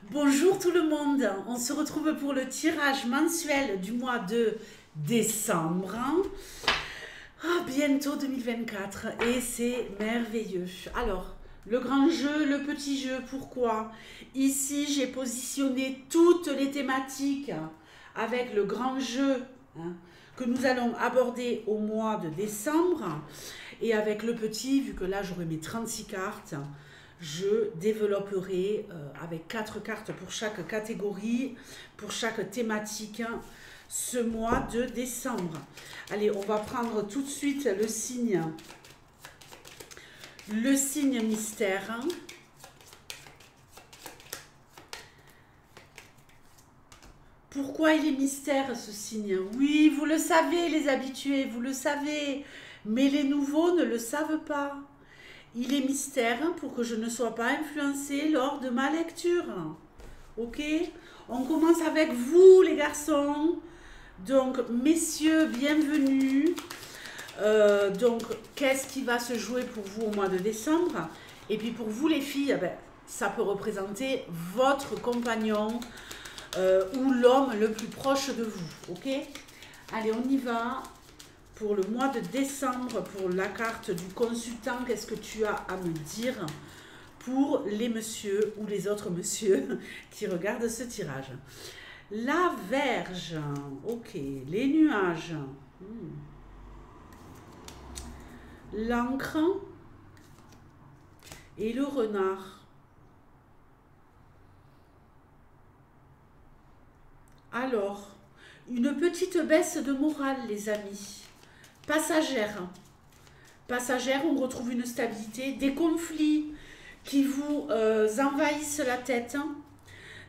Bonjour tout le monde, on se retrouve pour le tirage mensuel du mois de décembre. Bientôt 2024 et c'est merveilleux. Alors, le grand jeu, le petit jeu, pourquoi? Ici, j'ai positionné toutes les thématiques avec le grand jeu que nous allons aborder au mois de décembre. Et avec le petit, vu que là j'aurai mes 36 cartes, je développerai avec 4 cartes pour chaque catégorie, pour chaque thématique, ce mois de décembre. Allez, on va prendre tout de suite le signe mystère. Pourquoi il est mystère ce signe? Oui, vous le savez les habitués, vous le savez, mais les nouveaux ne le savent pas. Il est mystère pour que je ne sois pas influencée lors de ma lecture. Ok? On commence avec vous les garçons. Donc, messieurs, bienvenue. Donc, qu'est-ce qui va se jouer pour vous au mois de décembre? Et puis pour vous les filles, ça peut représenter votre compagnon ou l'homme le plus proche de vous. Ok? Allez, on y va. Pour le mois de décembre, pour la carte du consultant, qu'est-ce que tu as à me dire pour les messieurs ou les autres messieurs qui regardent ce tirage? La Vierge, ok, les nuages, l'encre et le renard. Alors, une petite baisse de morale, les amis. Passagère. Passagère, on retrouve une stabilité, des conflits qui vous envahissent la tête,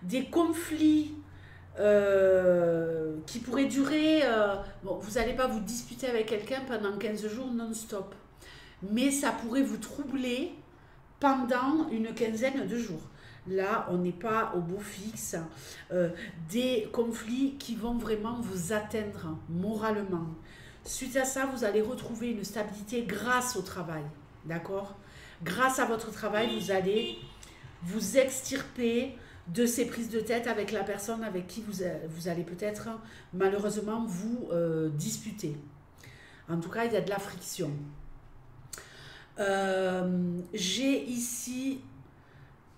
des conflits qui pourraient durer... bon, vous n'allez pas vous disputer avec quelqu'un pendant 15 jours non-stop, mais ça pourrait vous troubler pendant une quinzaine de jours. Là, on n'est pas au beau fixe. Des conflits qui vont vraiment vous atteindre moralement. Suite à ça, vous allez retrouver une stabilité grâce au travail. D'accord? Grâce à votre travail, vous allez vous extirper de ces prises de tête avec la personne avec qui vous allez peut-être malheureusement vous disputer. En tout cas, il y a de la friction. J'ai ici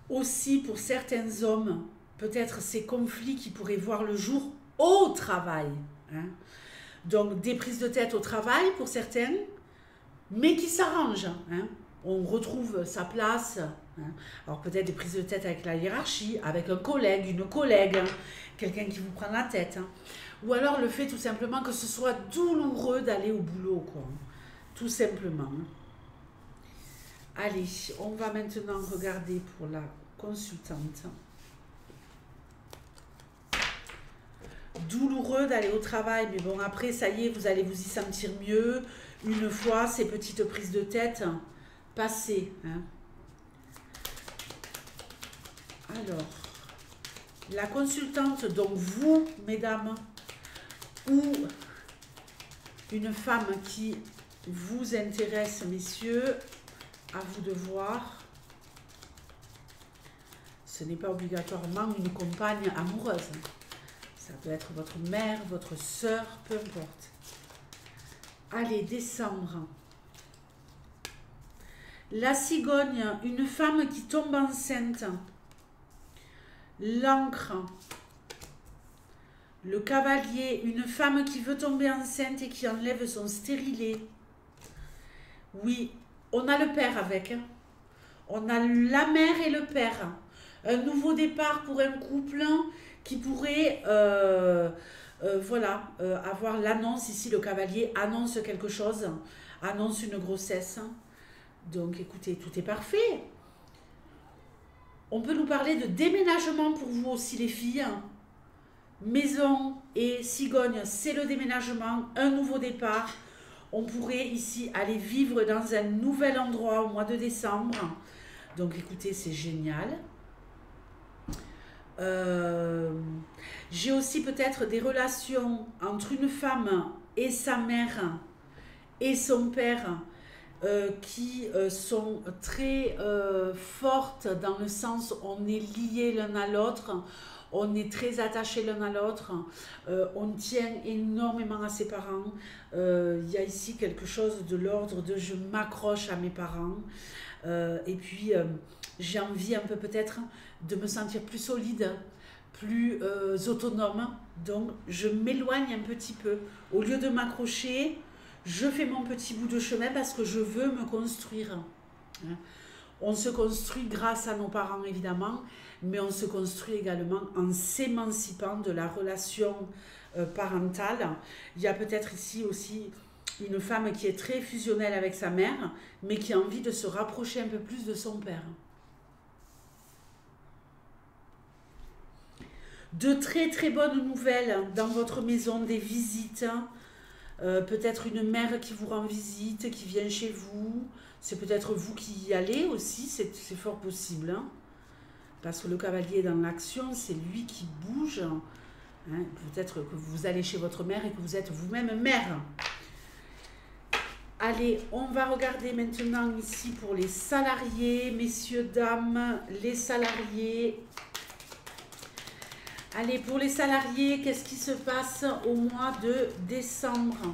aussi pour certains hommes peut-être ces conflits qui pourraient voir le jour au travail. Donc des prises de tête au travail pour certains, mais qui s'arrangent. On retrouve sa place. Alors peut-être des prises de tête avec la hiérarchie, avec un collègue, une collègue, quelqu'un qui vous prend la tête. Ou alors le fait tout simplement que ce soit douloureux d'aller au boulot, quoi. Tout simplement. Allez, on va maintenant regarder pour la consultante. Douloureux d'aller au travail, mais bon, après, ça y est, vous allez vous y sentir mieux une fois ces petites prises de tête passées. Alors, la consultante, donc vous, mesdames, ou une femme qui vous intéresse, messieurs, à vous de voir. Ce n'est pas obligatoirement une compagne amoureuse. Ça peut être votre mère, votre sœur, peu importe. Allez, décembre. La cigogne, une femme qui tombe enceinte. L'encre. Le cavalier, une femme qui veut tomber enceinte et qui enlève son stérilet. Oui, on a le père avec. On a la mère et le père. Un nouveau départ pour un couple qui pourrait avoir l'annonce ici. Le cavalier annonce quelque chose, annonce une grossesse. Donc écoutez, tout est parfait. On peut nous parler de déménagement pour vous aussi les filles. Maison et cigogne, c'est le déménagement, un nouveau départ. On pourrait ici aller vivre dans un nouvel endroit au mois de décembre. Donc écoutez, c'est génial. J'ai aussi peut-être des relations entre une femme et sa mère et son père qui sont très fortes dans le sens où on est liés l'un à l'autre, on est très attachés l'un à l'autre, on tient énormément à ses parents. Il y a ici quelque chose de l'ordre de je m'accroche à mes parents. Et puis j'ai envie un peu peut-être de me sentir plus solide, plus autonome. Donc je m'éloigne un petit peu. Au lieu de m'accrocher, je fais mon petit bout de chemin parce que je veux me construire. On se construit grâce à nos parents évidemment, mais on se construit également en s'émancipant de la relation parentale. Il y a peut-être ici aussi une femme qui est très fusionnelle avec sa mère, mais qui a envie de se rapprocher un peu plus de son père. De très très bonnes nouvelles dans votre maison, des visites, peut-être une mère qui vous rend visite, qui vient chez vous, c'est peut-être vous qui y allez aussi, c'est fort possible, hein, parce que le cavalier est dans l'action, c'est lui qui bouge, hein, peut-être que vous allez chez votre mère et que vous êtes vous-même mère. Allez, on va regarder maintenant ici pour les salariés, messieurs, dames, les salariés. Allez, pour les salariés, qu'est-ce qui se passe au mois de décembre?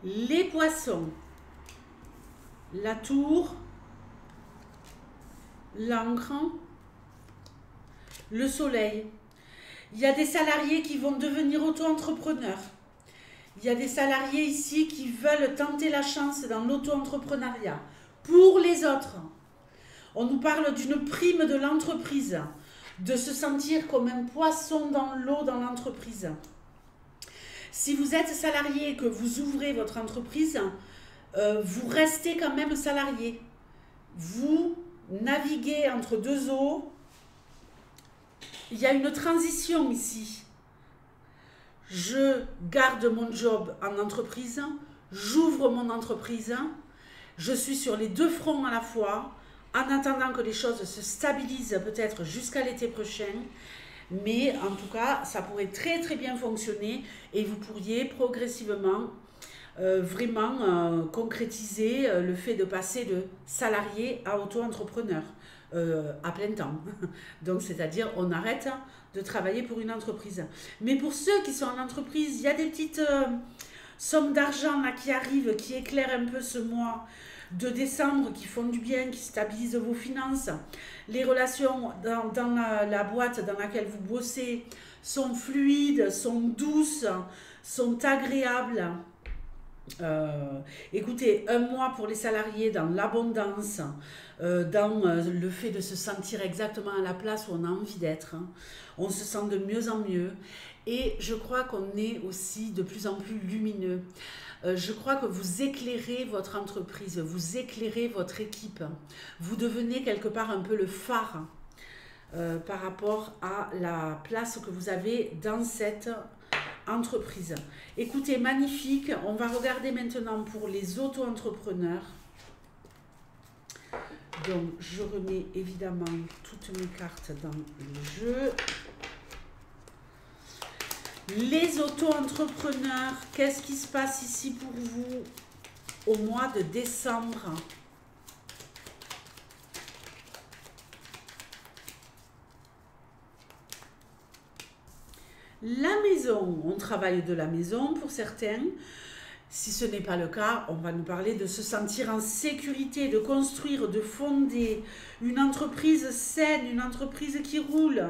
Les poissons, la tour, l'encre, le soleil. Il y a des salariés qui vont devenir auto-entrepreneurs. Il y a des salariés ici qui veulent tenter la chance dans l'auto-entrepreneuriat. Pour les autres, on nous parle d'une prime de l'entreprise, de se sentir comme un poisson dans l'eau dans l'entreprise. Si vous êtes salarié et que vous ouvrez votre entreprise, vous restez quand même salarié. Vous naviguez entre deux eaux. Il y a une transition ici. Je garde mon job en entreprise, j'ouvre mon entreprise, je suis sur les deux fronts à la fois, en attendant que les choses se stabilisent peut-être jusqu'à l'été prochain, mais en tout cas, ça pourrait très très bien fonctionner et vous pourriez progressivement vraiment concrétiser le fait de passer de salarié à auto-entrepreneur à plein temps. Donc, c'est-à-dire, on arrête de travailler pour une entreprise. Mais pour ceux qui sont en entreprise, il y a des petites sommes d'argent là qui arrivent, qui éclairent un peu ce mois de décembre, qui font du bien, qui stabilisent vos finances. Les relations dans la boîte dans laquelle vous bossez sont fluides, sont douces, sont agréables. Écoutez, un mois pour les salariés dans l'abondance, dans le fait de se sentir exactement à la place où on a envie d'être, hein. On se sent de mieux en mieux et je crois qu'on est aussi de plus en plus lumineux. Je crois que vous éclairez votre entreprise, vous éclairez votre équipe, vous devenez quelque part un peu le phare par rapport à la place que vous avez dans cette entreprise. Écoutez, magnifique. On va regarder maintenant pour les auto-entrepreneurs. Donc, je remets évidemment toutes mes cartes dans le jeu. Les auto-entrepreneurs, qu'est-ce qui se passe ici pour vous au mois de décembre? La maison, on travaille de la maison pour certains. Si ce n'est pas le cas, on va nous parler de se sentir en sécurité, de construire, de fonder une entreprise saine, une entreprise qui roule,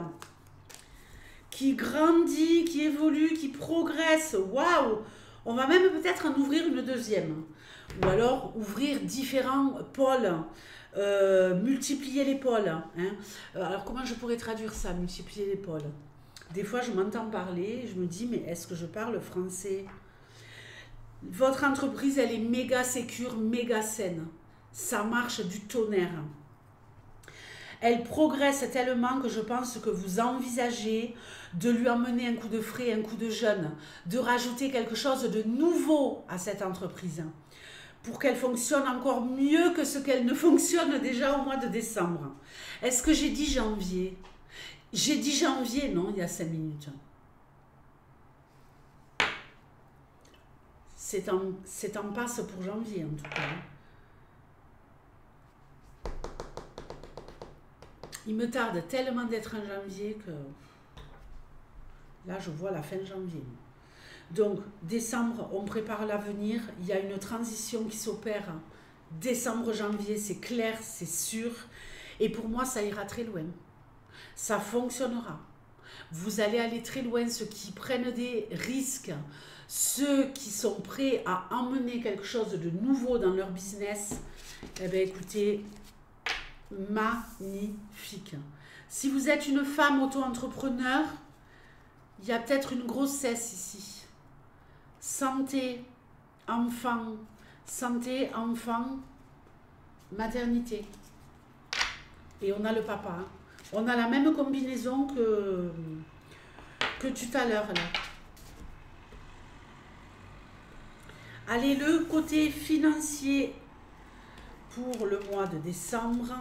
qui grandit, qui évolue, qui progresse. Waouh! On va même peut-être en ouvrir une deuxième. Ou alors ouvrir différents pôles, multiplier les pôles, hein. Alors comment je pourrais traduire ça, multiplier les pôles? Des fois, je m'entends parler et je me dis, mais est-ce que je parle français? Votre entreprise, elle est méga sécure, méga saine. Ça marche du tonnerre. Elle progresse tellement que je pense que vous envisagez de lui emmener un coup de frais, un coup de jeune, de rajouter quelque chose de nouveau à cette entreprise pour qu'elle fonctionne encore mieux que ce qu'elle ne fonctionne déjà au mois de décembre. Est-ce que j'ai dit janvier? J'ai dit janvier, non, il y a 5 minutes. C'est en passe pour janvier, en tout cas. Il me tarde tellement d'être en janvier que... Là, je vois la fin de janvier. Donc, décembre, on prépare l'avenir. Il y a une transition qui s'opère. Décembre-janvier, c'est clair, c'est sûr. Et pour moi, ça ira très loin. Ça fonctionnera. Vous allez aller très loin. Ceux qui prennent des risques, ceux qui sont prêts à emmener quelque chose de nouveau dans leur business, eh bien, écoutez, magnifique. Si vous êtes une femme auto-entrepreneur, il y a peut-être une grossesse ici. Santé, enfant, maternité. Et on a le papa. Hein. On a la même combinaison que tout à l'heure. Allez, le côté financier pour le mois de décembre.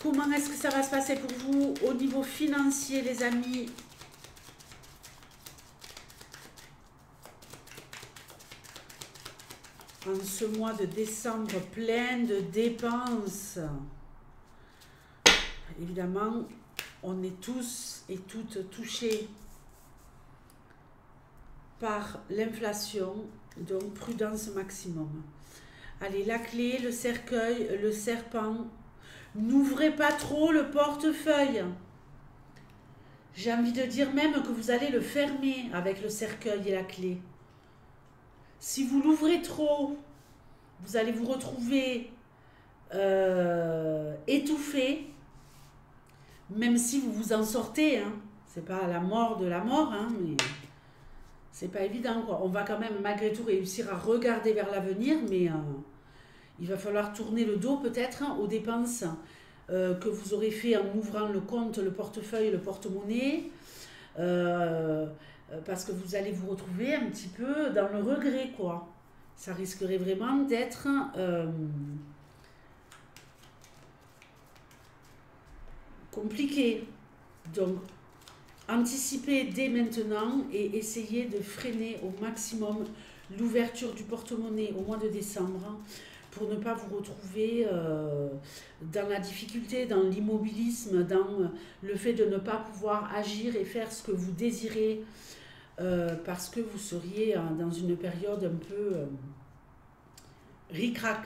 Comment est-ce que ça va se passer pour vous au niveau financier, les amis? En ce mois de décembre plein de dépenses. Évidemment, on est tous et toutes touchés par l'inflation, donc prudence maximum. Allez, la clé, le cercueil, le serpent. N'ouvrez pas trop le portefeuille. J'ai envie de dire même que vous allez le fermer avec le cercueil et la clé. Si vous l'ouvrez trop, vous allez vous retrouver étouffé, même si vous vous en sortez. Hein. C'est pas la mort de la mort, hein, mais c'est pas évident, quoi. On va quand même malgré tout réussir à regarder vers l'avenir, mais il va falloir tourner le dos peut-être aux dépenses que vous aurez fait en ouvrant le compte, le portefeuille, le porte-monnaie. Parce que vous allez vous retrouver un petit peu dans le regret, quoi. Ça risquerait vraiment d'être compliqué. Donc, anticipez dès maintenant et essayez de freiner au maximum l'ouverture du porte-monnaie au mois de décembre pour ne pas vous retrouver dans la difficulté, dans l'immobilisme, dans le fait de ne pas pouvoir agir et faire ce que vous désirez parce que vous seriez dans une période un peu ric-rac.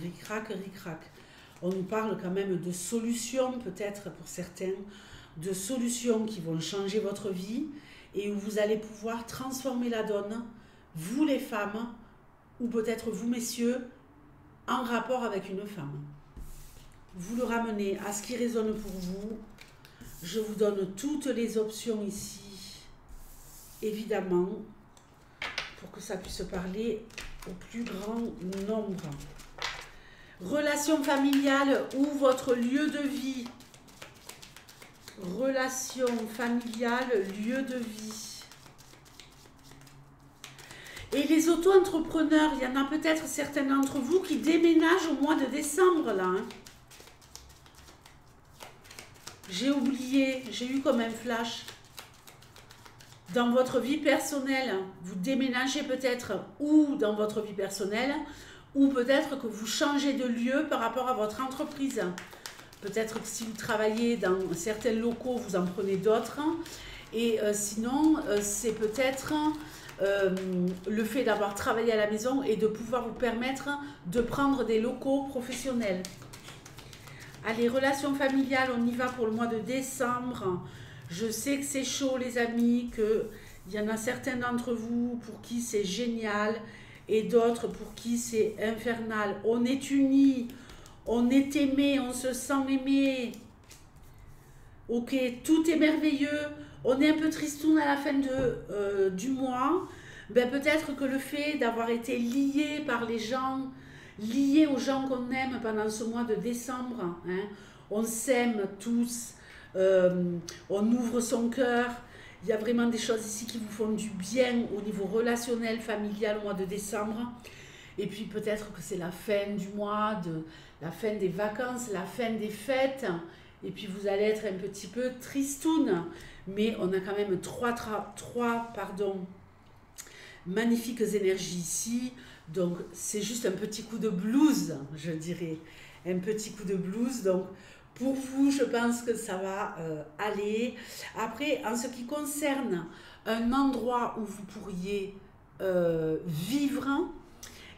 Ric-rac, ric-rac. On nous parle quand même de solutions, peut-être pour certains, de solutions qui vont changer votre vie et où vous allez pouvoir transformer la donne, vous les femmes, ou peut-être vous messieurs, en rapport avec une femme. Vous le ramenez à ce qui résonne pour vous. Je vous donne toutes les options ici, évidemment, pour que ça puisse parler au plus grand nombre. Relation familiale ou votre lieu de vie. Relation familiale, lieu de vie. Et les auto-entrepreneurs, il y en a peut-être certains d'entre vous qui déménagent au mois de décembre, là. Hein. J'ai oublié, j'ai eu comme un flash. Dans votre vie personnelle, vous déménagez peut-être ou dans votre vie personnelle, ou peut-être que vous changez de lieu par rapport à votre entreprise. Peut-être que si vous travaillez dans certains locaux, vous en prenez d'autres. Et sinon, c'est peut-être le fait d'avoir travaillé à la maison et de pouvoir vous permettre de prendre des locaux professionnels. Allez, relations familiales, on y va pour le mois de décembre. Je sais que c'est chaud, les amis, qu'il y en a certains d'entre vous pour qui c'est génial et d'autres pour qui c'est infernal. On est unis, on est aimé, on se sent aimé. Ok, tout est merveilleux. On est un peu tristoun à la fin du mois. Ben, peut-être que le fait d'avoir été lié par les gens, lié aux gens qu'on aime pendant ce mois de décembre, hein, on s'aime tous, on ouvre son cœur. Il y a vraiment des choses ici qui vous font du bien au niveau relationnel, familial au mois de décembre. Et puis peut-être que c'est la fin du mois, la fin des vacances, la fin des fêtes. Et puis vous allez être un petit peu tristoun. Mais on a quand même trois magnifiques énergies ici. Donc c'est juste un petit coup de blues, je dirais. Un petit coup de blues. Donc pour vous, je pense que ça va aller. Après, en ce qui concerne un endroit où vous pourriez vivre,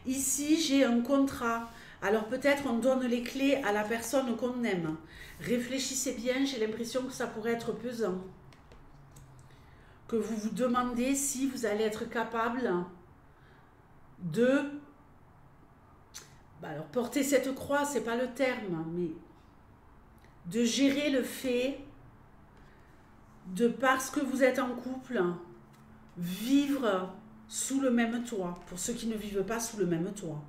ici j'ai un contrat. Alors peut-être on donne les clés à la personne qu'on aime. Réfléchissez bien, j'ai l'impression que ça pourrait être pesant. Que vous vous demandez si vous allez être capable de... alors porter cette croix, c'est pas le terme, mais de gérer le fait de, parce que vous êtes en couple, vivre sous le même toit, pour ceux qui ne vivent pas sous le même toit.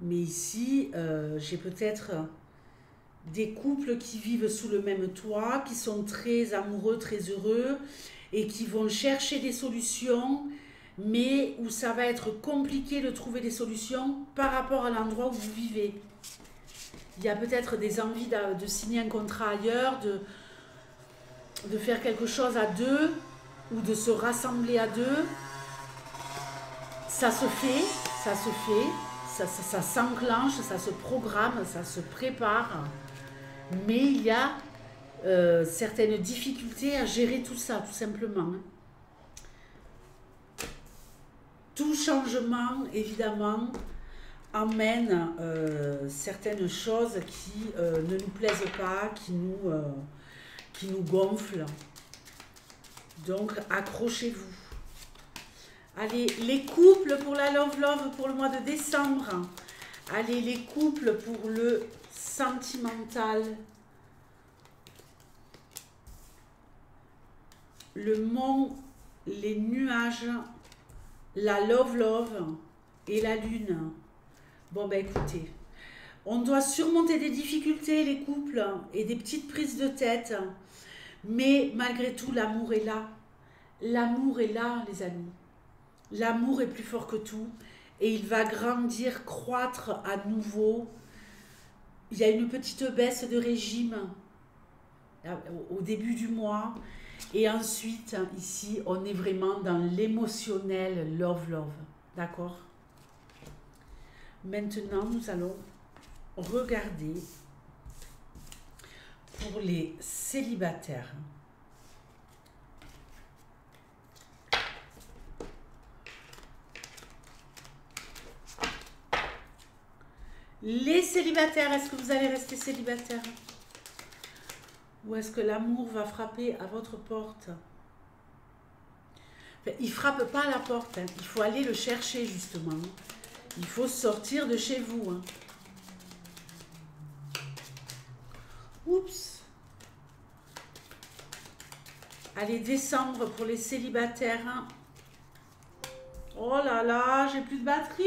Mais ici, j'ai peut-être des couples qui vivent sous le même toit, qui sont très amoureux, très heureux, et qui vont chercher des solutions, mais où ça va être compliqué de trouver des solutions par rapport à l'endroit où vous vivez. Il y a peut-être des envies de signer un contrat ailleurs, de faire quelque chose à deux, ou de se rassembler à deux. Ça se fait, ça s'enclenche, ça se programme, ça se prépare. Mais il y a certaines difficultés à gérer tout ça, tout simplement. Tout changement, évidemment, amène certaines choses qui ne nous plaisent pas, qui nous gonflent. Donc, accrochez-vous. Allez, les couples pour la love pour le mois de décembre. Allez, les couples pour le sentimental. Le mont, les nuages, la love et la lune. Bon, ben écoutez, on doit surmonter des difficultés, les couples, et des petites prises de tête. Mais malgré tout, l'amour est là. L'amour est là, les amis. L'amour est plus fort que tout. Et il va grandir, croître à nouveau. Il y a une petite baisse de régime au début du mois. Et ensuite, ici, on est vraiment dans l'émotionnel love. D'accord? Maintenant, nous allons regarder pour les célibataires. Les célibataires, est-ce que vous allez rester célibataire? Ou est-ce que l'amour va frapper à votre porte? Enfin, il ne frappe pas à la porte, hein. Il faut aller le chercher justement. Il faut sortir de chez vous. Hein. Oups. Allez, décembre pour les célibataires. Hein. Oh là là, j'ai plus de batterie.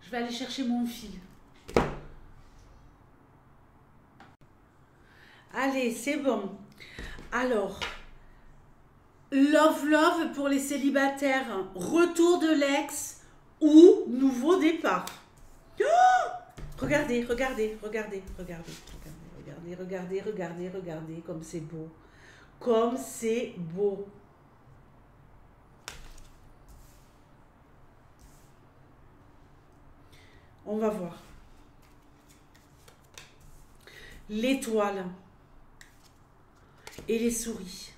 Je vais aller chercher mon fil. Allez, c'est bon. Alors, love pour les célibataires. Retour de l'ex ou nouveau départ. Oh, regardez comme c'est beau. Comme c'est beau. On va voir. L'étoile et les souris.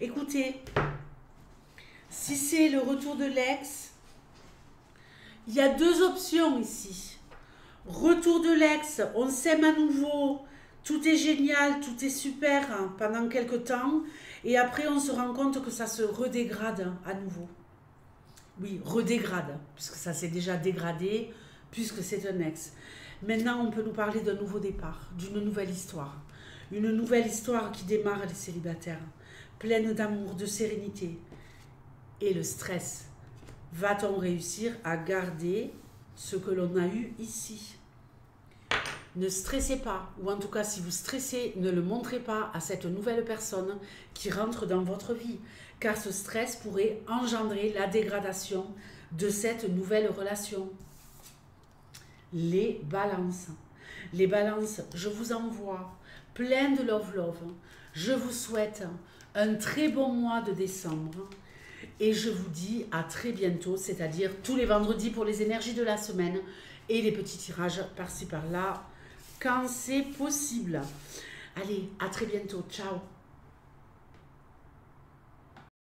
Écoutez, si c'est le retour de l'ex, il y a deux options ici. Retour de l'ex, on s'aime à nouveau, tout est génial, tout est super hein, pendant quelques temps, et après on se rend compte que ça se redégrade à nouveau. Oui, redégrade, puisque ça s'est déjà dégradé, puisque c'est un ex. Maintenant, on peut nous parler d'un nouveau départ, d'une nouvelle histoire. Une nouvelle histoire qui démarre les célibataires, pleine d'amour, de sérénité. Et le stress. Va-t-on réussir à garder ce que l'on a eu ici? Ne stressez pas, ou en tout cas si vous stressez, ne le montrez pas à cette nouvelle personne qui rentre dans votre vie, car ce stress pourrait engendrer la dégradation de cette nouvelle relation. Les balances. Les balances, je vous envoie plein de love. Je vous souhaite un très bon mois de décembre et je vous dis à très bientôt, c'est-à-dire tous les vendredis pour les énergies de la semaine et les petits tirages par-ci par-là quand c'est possible. Allez, à très bientôt. Ciao.